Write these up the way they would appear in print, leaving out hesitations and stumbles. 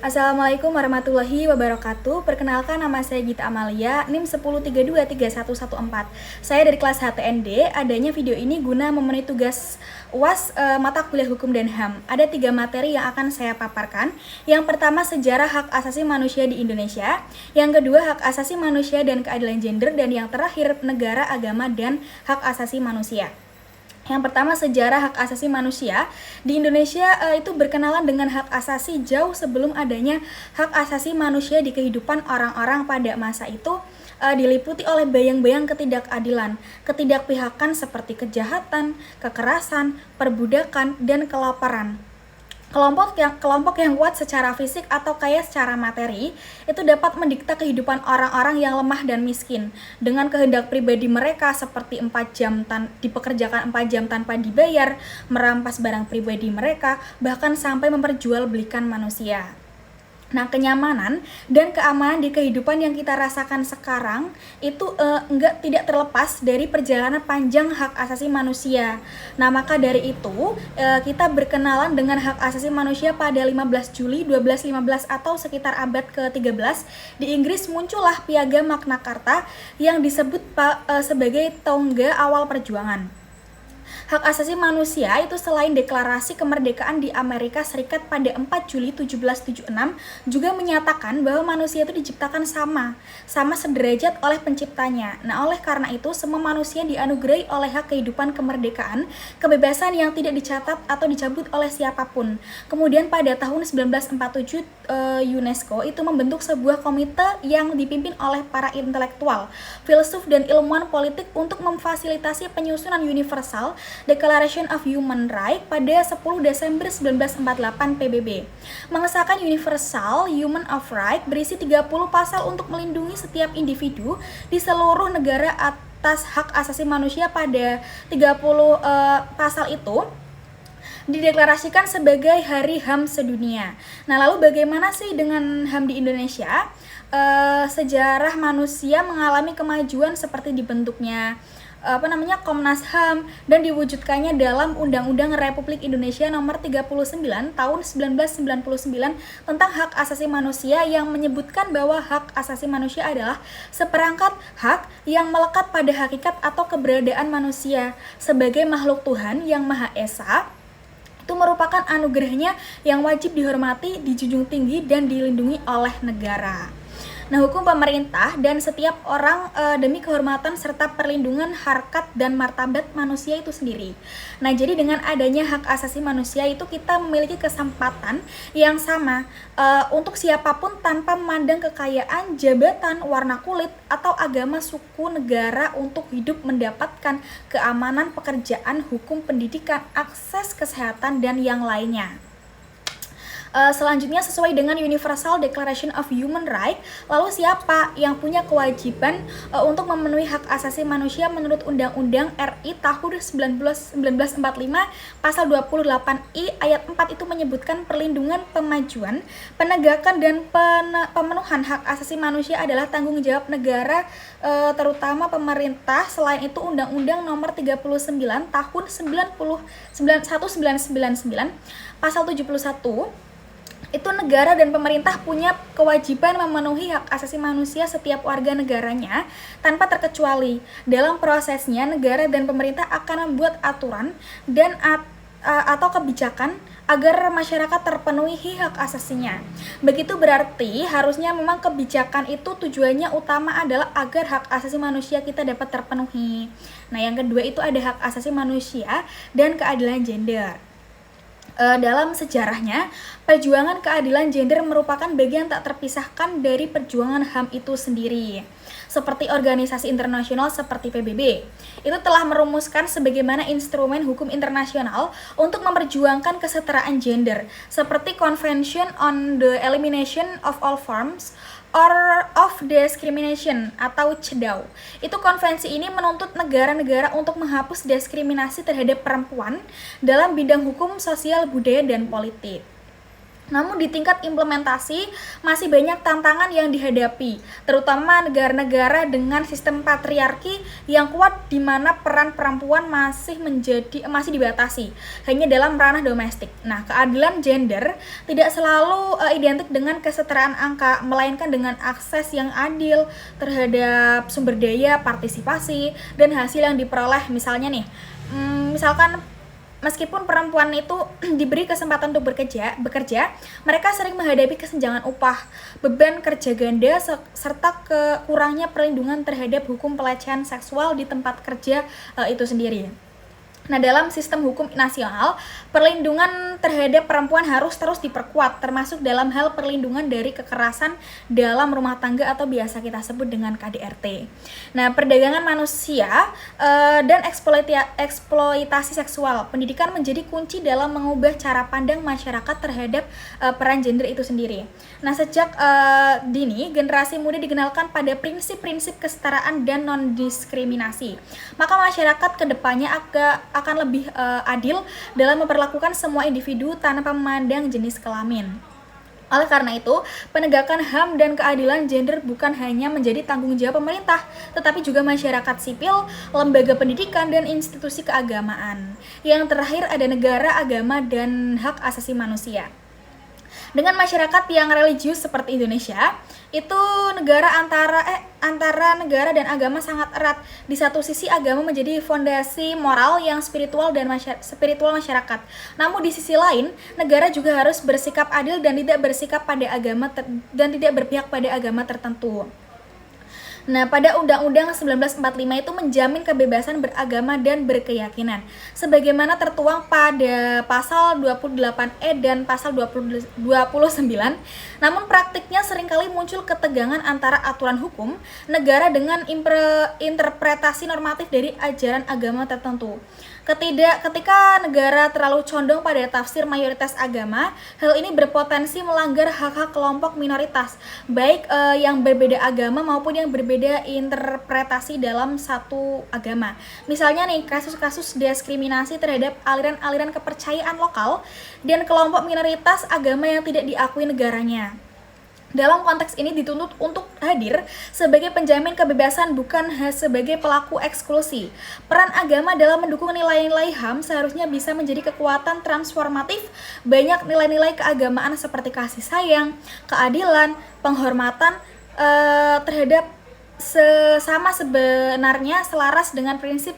Assalamualaikum warahmatullahi wabarakatuh. Perkenalkan, nama saya Gita Amalia, NIM 10323114. Saya dari kelas HTND. Adanya video ini guna memenuhi tugas UAS mata kuliah Hukum dan HAM. Ada 3 materi yang akan saya paparkan. Yang pertama, sejarah hak asasi manusia di Indonesia. Yang kedua, hak asasi manusia dan keadilan gender. Dan yang terakhir, negara, agama, dan hak asasi manusia. Yang pertama, sejarah hak asasi manusia. Di Indonesia itu berkenalan dengan hak asasi jauh sebelum adanya hak asasi manusia di kehidupan orang-orang pada masa itu diliputi oleh bayang-bayang ketidakadilan, ketidakpihakan seperti kejahatan, kekerasan, perbudakan, dan kelaparan. Kelompok yang kuat secara fisik atau kaya secara materi itu dapat mendikta kehidupan orang-orang yang lemah dan miskin dengan kehendak pribadi mereka seperti 4 jam dipekerjakan 4 jam tanpa dibayar, merampas barang pribadi mereka, bahkan sampai memperjualbelikan manusia. Nah, kenyamanan dan keamanan di kehidupan yang kita rasakan sekarang itu tidak terlepas dari perjalanan panjang hak asasi manusia. Nah, maka dari itu kita berkenalan dengan hak asasi manusia pada 15 Juli 1215 atau sekitar abad ke-13. Di Inggris muncullah Piagam Magna Carta yang disebut sebagai tonggak awal perjuangan. Hak asasi manusia itu selain deklarasi kemerdekaan di Amerika Serikat pada 4 Juli 1776 juga menyatakan bahwa manusia itu diciptakan sama sederajat oleh penciptanya. Nah, oleh karena itu semua manusia dianugerahi oleh hak kehidupan, kemerdekaan, kebebasan yang tidak dicatat atau dicabut oleh siapapun. Kemudian pada tahun 1947 UNESCO itu membentuk sebuah komite yang dipimpin oleh para intelektual, filsuf, dan ilmuwan politik untuk memfasilitasi penyusunan universal Declaration of Human Rights pada 10 Desember 1948 PBB. Mengesahkan Universal Human of Rights berisi 30 pasal untuk melindungi setiap individu di seluruh negara atas hak asasi manusia. Pada 30 pasal itu dideklarasikan sebagai Hari HAM sedunia. Nah, lalu bagaimana sih dengan HAM di Indonesia? Sejarah manusia mengalami kemajuan seperti dibentuknya Komnas HAM dan diwujudkannya dalam Undang-Undang Republik Indonesia Nomor 39 Tahun 1999 tentang hak asasi manusia yang menyebutkan bahwa hak asasi manusia adalah seperangkat hak yang melekat pada hakikat atau keberadaan manusia sebagai makhluk Tuhan yang Maha Esa. Itu merupakan anugerahnya yang wajib dihormati, dijunjung tinggi, dan dilindungi oleh negara. Nah, hukum pemerintah dan setiap orang demi kehormatan serta perlindungan harkat dan martabat manusia itu sendiri. Nah, jadi dengan adanya hak asasi manusia itu kita memiliki kesempatan yang sama untuk siapapun tanpa memandang kekayaan, jabatan, warna kulit, atau agama, suku, negara untuk hidup mendapatkan keamanan, pekerjaan, hukum, pendidikan, akses kesehatan, dan yang lainnya. Selanjutnya, sesuai dengan Universal Declaration of Human Rights, lalu siapa yang punya kewajiban untuk memenuhi hak asasi manusia menurut Undang-Undang RI tahun 1945 pasal 28I ayat 4 itu menyebutkan perlindungan, pemajuan, penegakan, dan pemenuhan hak asasi manusia adalah tanggung jawab negara, terutama pemerintah. Selain itu, Undang-Undang Nomor 39 tahun 1999 pasal 71 itu negara dan pemerintah punya kewajiban memenuhi hak asasi manusia setiap warga negaranya tanpa terkecuali. Dalam prosesnya, negara dan pemerintah akan membuat aturan dan atau kebijakan agar masyarakat terpenuhi hak asasinya. Begitu berarti harusnya memang kebijakan itu tujuannya utama adalah agar hak asasi manusia kita dapat terpenuhi. Nah, yang kedua itu ada hak asasi manusia dan keadilan gender. Dalam sejarahnya, perjuangan keadilan gender merupakan bagian tak terpisahkan dari perjuangan HAM itu sendiri. Seperti organisasi internasional seperti PBB, itu telah merumuskan sebagaimana instrumen hukum internasional untuk memperjuangkan kesetaraan gender, seperti Convention on the Elimination of All Forms of Discrimination atau CEDAW. Itu konvensi ini menuntut negara-negara untuk menghapus diskriminasi terhadap perempuan dalam bidang hukum, sosial, budaya, dan politik. Namun di tingkat implementasi masih banyak tantangan yang dihadapi, terutama negara-negara dengan sistem patriarki yang kuat di mana peran perempuan masih dibatasi hanya dalam ranah domestik. Nah, keadilan gender tidak selalu identik dengan kesetaraan angka, melainkan dengan akses yang adil terhadap sumber daya, partisipasi, dan hasil yang diperoleh. Misalnya nih, misalkan meskipun perempuan itu diberi kesempatan untuk bekerja, mereka sering menghadapi kesenjangan upah, beban kerja ganda, serta kurangnya perlindungan terhadap hukum pelecehan seksual di tempat kerja itu sendiri. Nah, dalam sistem hukum nasional, perlindungan terhadap perempuan harus terus diperkuat, termasuk dalam hal perlindungan dari kekerasan dalam rumah tangga atau biasa kita sebut dengan KDRT. Nah, perdagangan manusia dan eksploitasi seksual, pendidikan menjadi kunci dalam mengubah cara pandang masyarakat terhadap peran gender itu sendiri. Nah, sejak dini, generasi muda dikenalkan pada prinsip-prinsip kesetaraan dan non-diskriminasi. Maka masyarakat kedepannya akan lebih adil dalam memperlakukan semua individu tanpa memandang jenis kelamin. Oleh karena itu, penegakan HAM dan keadilan gender bukan hanya menjadi tanggung jawab pemerintah, tetapi juga masyarakat sipil, lembaga pendidikan, dan institusi keagamaan. Yang terakhir ada negara, agama, dan hak asasi manusia. Dengan masyarakat yang religius seperti Indonesia, itu antara negara dan agama sangat erat. Di satu sisi agama menjadi fondasi moral yang spiritual masyarakat. Namun di sisi lain, negara juga harus bersikap adil dan tidak berpihak pada agama tertentu. Nah, pada Undang-Undang 1945 itu menjamin kebebasan beragama dan berkeyakinan, sebagaimana tertuang pada pasal 28E dan pasal 29. Namun praktiknya seringkali muncul ketegangan antara aturan hukum negara dengan interpretasi normatif dari ajaran agama tertentu. Ketika negara terlalu condong pada tafsir mayoritas agama, hal ini berpotensi melanggar hak-hak kelompok minoritas, baik yang berbeda agama maupun yang berbeda interpretasi dalam satu agama. Misalnya nih, kasus-kasus diskriminasi terhadap aliran-aliran kepercayaan lokal dan kelompok minoritas agama yang tidak diakui negaranya. Dalam konteks ini dituntut untuk hadir sebagai penjamin kebebasan, bukan sebagai pelaku eksklusi. Peran agama dalam mendukung nilai-nilai HAM seharusnya bisa menjadi kekuatan transformatif. Banyak nilai-nilai keagamaan seperti kasih sayang, keadilan, penghormatan terhadap sesama sebenarnya selaras dengan prinsip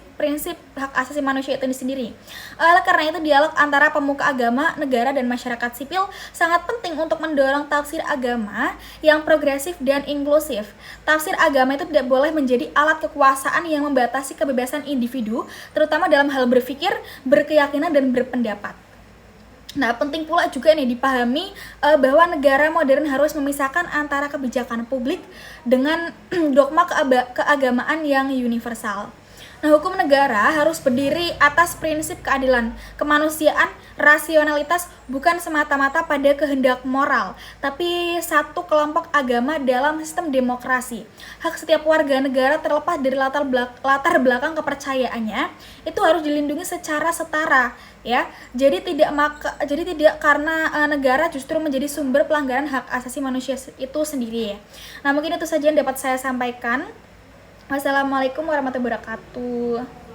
hak asasi manusia itu sendiri. Oleh karena itu, dialog antara pemuka agama, negara, dan masyarakat sipil sangat penting untuk mendorong tafsir agama yang progresif dan inklusif. Tafsir agama itu tidak boleh menjadi alat kekuasaan yang membatasi kebebasan individu, terutama dalam hal berpikir, berkeyakinan, dan berpendapat. Nah, penting pula juga nih dipahami bahwa negara modern harus memisahkan antara kebijakan publik dengan dogma keagamaan yang universal. Nah, hukum negara harus berdiri atas prinsip keadilan, kemanusiaan, rasionalitas, bukan semata-mata pada kehendak moral, tapi satu kelompok agama dalam sistem demokrasi. Hak setiap warga negara terlepas dari latar belakang kepercayaannya itu harus dilindungi secara setara, ya. Jadi tidak karena negara justru menjadi sumber pelanggaran hak asasi manusia itu sendiri. Nah, mungkin itu saja yang dapat saya sampaikan. Wassalamualaikum warahmatullahi wabarakatuh.